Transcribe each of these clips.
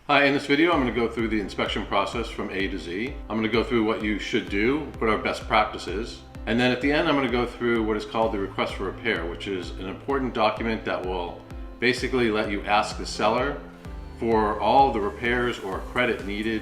Hi, in this video I'm going to go through the inspection process from A to Z. I'm going to go through what you should do, what our best practices, and then at the end I'm going to go through what is called the request for repair, which is an important document that will basically let you ask the seller for all of the repairs or credit needed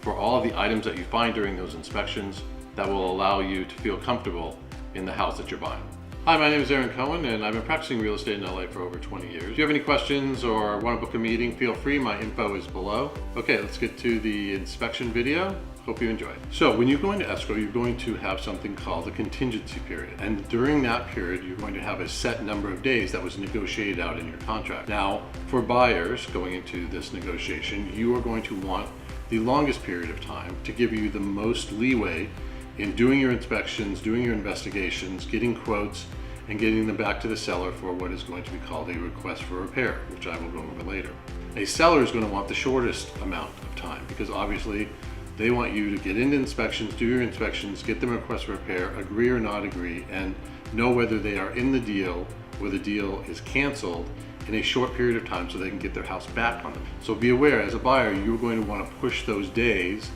for all of the items that you find during those inspections that will allow you to feel comfortable in the house that you're buying. Hi, my name is Cohen and I've been practicing real estate in LA for over 20 years. If you have any questions or want to book a meeting, feel free, my info is below. Okay, let's get to the inspection video. Hope you enjoy it. So when you go into escrow, you're going to have something called a contingency period. And during that period, you're going to have a set number of days that was negotiated out in your contract. Now, for buyers going into this negotiation, you are going to want the longest period of time to give you the most leeway in doing your inspections, doing your investigations, getting quotes, and getting them back to the seller for what is going to be called a request for repair, which I will go over later. A seller is going to want the shortest amount of time because obviously they want you to get into inspections, do your inspections, get them a request for repair, agree or not agree, and know whether they are in the deal or the deal is canceled in a short period of time so they can get their house back on them. So be aware, as a buyer, you're going to want to push those days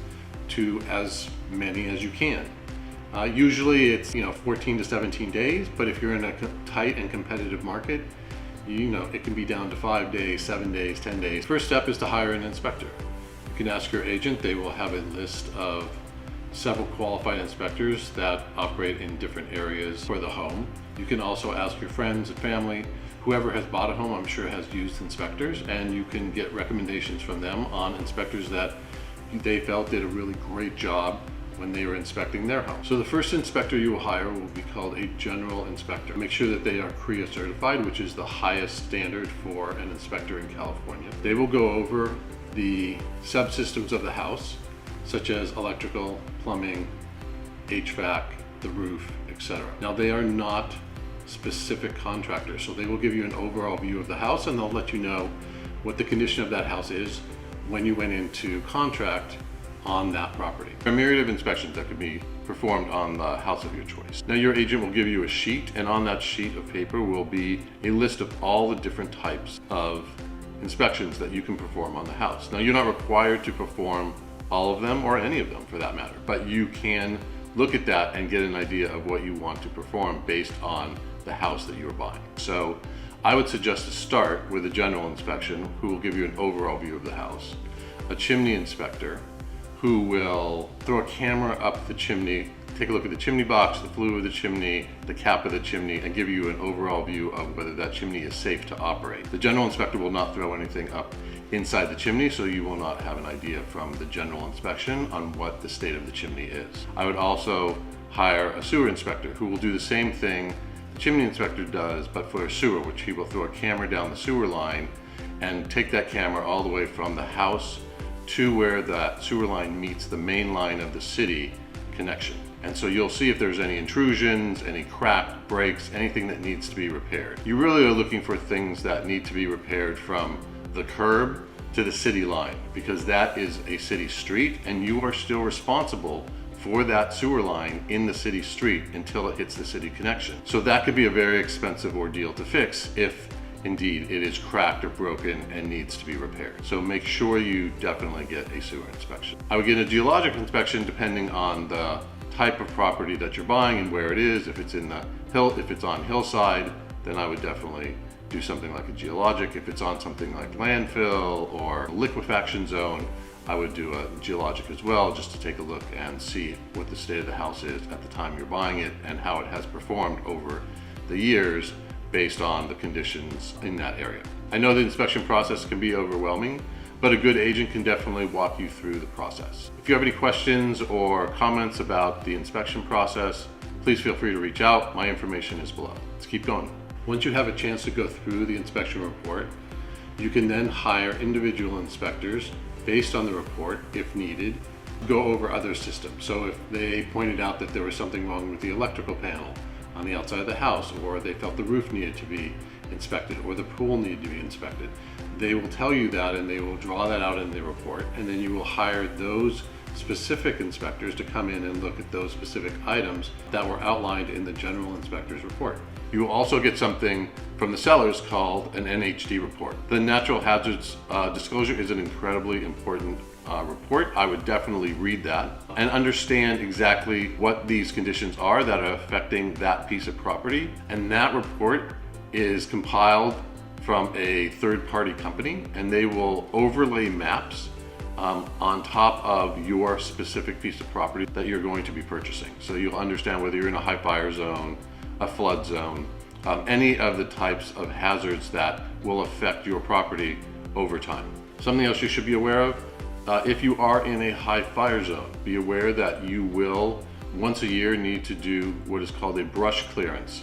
to as many as you can. Usually it's 14 to 17 days, but if you're in a tight and competitive market, it can be down to 5 days, 7 days, 10 days. First step is to hire an inspector. You can ask your agent. They will have a list of several qualified inspectors that operate in different areas for the home. You can also ask your friends and family. Whoever has bought a home, I'm sure, has used inspectors, and you can get recommendations from them on inspectors that they felt did a really great job when they were inspecting their home. So the first inspector you will hire will be called a general inspector. Make sure that they are CREA certified, which is the highest standard for an inspector in California. They will go over the subsystems of the house, such as electrical, plumbing, HVAC, the roof, etc. Now, they are not specific contractors, so they will give you an overall view of the house and they'll let you know what the condition of that house is when you went into contract on that property. There are a myriad of inspections that could be performed on the house of your choice. Now, your agent will give you a sheet, and on that sheet of paper will be a list of all the different types of inspections that you can perform on the house. Now, you're not required to perform all of them, or any of them for that matter, but you can look at that and get an idea of what you want to perform based on the house that you're buying. So I would suggest to start with a general inspection who will give you an overall view of the house, a chimney inspector who will throw a camera up the chimney, take a look at the chimney box, the flue of the chimney, the cap of the chimney, and give you an overall view of whether that chimney is safe to operate. The general inspector will not throw anything up inside the chimney, so you will not have an idea from the general inspection on what the state of the chimney is. I would also hire a sewer inspector who will do the same thing the chimney inspector does, but for a sewer, which he will throw a camera down the sewer line and take that camera all the way from the house to where that sewer line meets the main line of the city connection. And so you'll see if there's any intrusions, any cracked breaks, anything that needs to be repaired. You really are looking for things that need to be repaired from the curb to the city line, because that is a city street and you are still responsible for that sewer line in the city street until it hits the city connection. So that could be a very expensive ordeal to fix if indeed it is cracked or broken and needs to be repaired. So make sure you definitely get a sewer inspection. I would get a geological inspection depending on the type of property that you're buying and where it is. If it's in the hill, if it's on hillside, then I would definitely do something like a geologic. If it's on something like landfill or liquefaction zone, I would do a geologic as well, just to take a look and see what the state of the house is at the time you're buying it and how it has performed over the years based on the conditions in that area. I know the inspection process can be overwhelming, but a good agent can definitely walk you through the process. If you have any questions or comments about the inspection process, please feel free to reach out. My information is below. Let's keep going. Once you have a chance to go through the inspection report, you can then hire individual inspectors based on the report, if needed, go over other systems. So if they pointed out that there was something wrong with the electrical panel on the outside of the house, or they felt the roof needed to be inspected, or the pool needed to be inspected, they will tell you that and they will draw that out in the report, and then you will hire those specific inspectors to come in and look at those specific items that were outlined in the general inspector's report. You will also get something from the sellers called an NHD report. The natural hazards disclosure is an incredibly important report. I would definitely read that and understand exactly what these conditions are that are affecting that piece of property. And that report is compiled from a third-party company, and they will overlay maps on top of your specific piece of property that you're going to be purchasing. So you'll understand whether you're in a high fire zone, a flood zone, any of the types of hazards that will affect your property over time. Something else you should be aware of, if you are in a high fire zone, be aware that you will once a year need to do what is called a brush clearance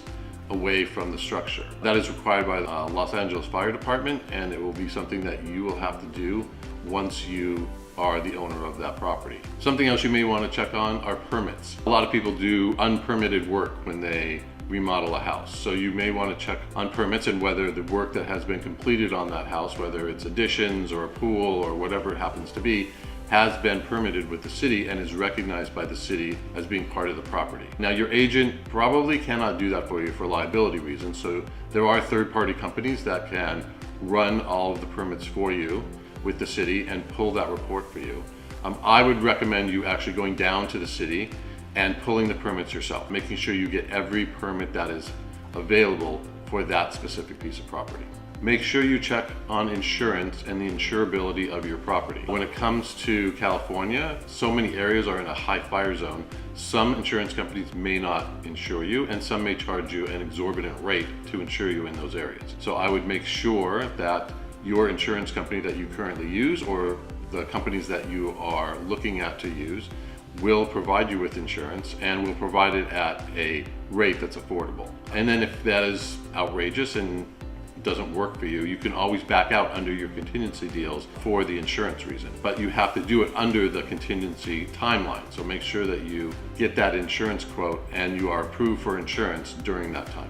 away from the structure. That is required by the Los Angeles Fire Department, and it will be something that you will have to do once you are the owner of that property. Something else you may want to check on are permits. A lot of people do unpermitted work when they remodel a house. So you may want to check on permits and whether the work that has been completed on that house, whether it's additions or a pool or whatever it happens to be, has been permitted with the city and is recognized by the city as being part of the property. Now, your agent probably cannot do that for you for liability reasons, so there are third-party companies that can run all of the permits for you with the city and pull that report for you. I would recommend you actually going down to the city and pulling the permits yourself, making sure you get every permit that is available for that specific piece of property. Make sure you check on insurance and the insurability of your property. When it comes to California, so many areas are in a high fire zone. Some insurance companies may not insure you, and some may charge you an exorbitant rate to insure you in those areas. So I would make sure that your insurance company that you currently use, or the companies that you are looking at to use, will provide you with insurance and will provide it at a rate that's affordable. And then if that is outrageous and doesn't work for you, you can always back out under your contingency deals for the insurance reason. But you have to do it under the contingency timeline. So make sure that you get that insurance quote and you are approved for insurance during that time.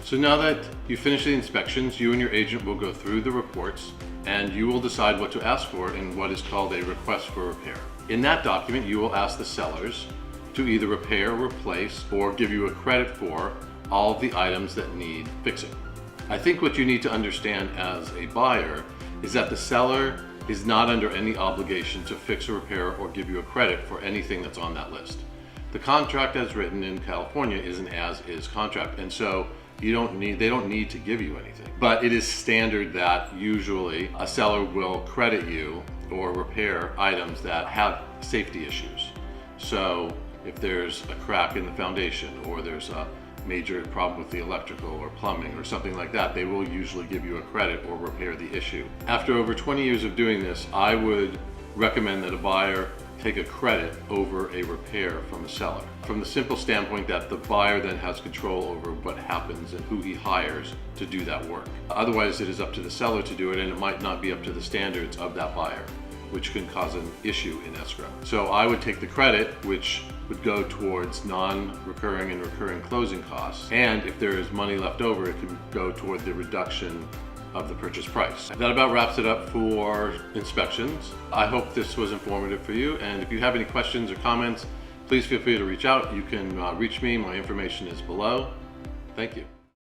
So now that you finish the inspections, you and your agent will go through the reports and you will decide what to ask for in what is called a request for repair. In that document, you will ask the sellers to either repair, replace, or give you a credit for all of the items that need fixing. I think what you need to understand as a buyer is that the seller is not under any obligation to fix or repair or give you a credit for anything that's on that list. The contract as written in California is an as-is contract, and so they don't need to give you anything. But it is standard that usually a seller will credit you or repair items that have safety issues. So if there's a crack in the foundation or there's a major problem with the electrical or plumbing or something like that, they will usually give you a credit or repair the issue. After over 20 years of doing this, I would recommend that a buyer take a credit over a repair from a seller, from the simple standpoint that the buyer then has control over what happens and who he hires to do that work. Otherwise, it is up to the seller to do it, and it might not be up to the standards of that buyer, which can cause an issue in escrow. So I would take the credit, which would go towards non-recurring and recurring closing costs. And if there is money left over, it can go toward the reduction of the purchase price. That about wraps it up for inspections. I hope this was informative for you. And if you have any questions or comments, please feel free to reach out. You can reach me. My information is below. Thank you.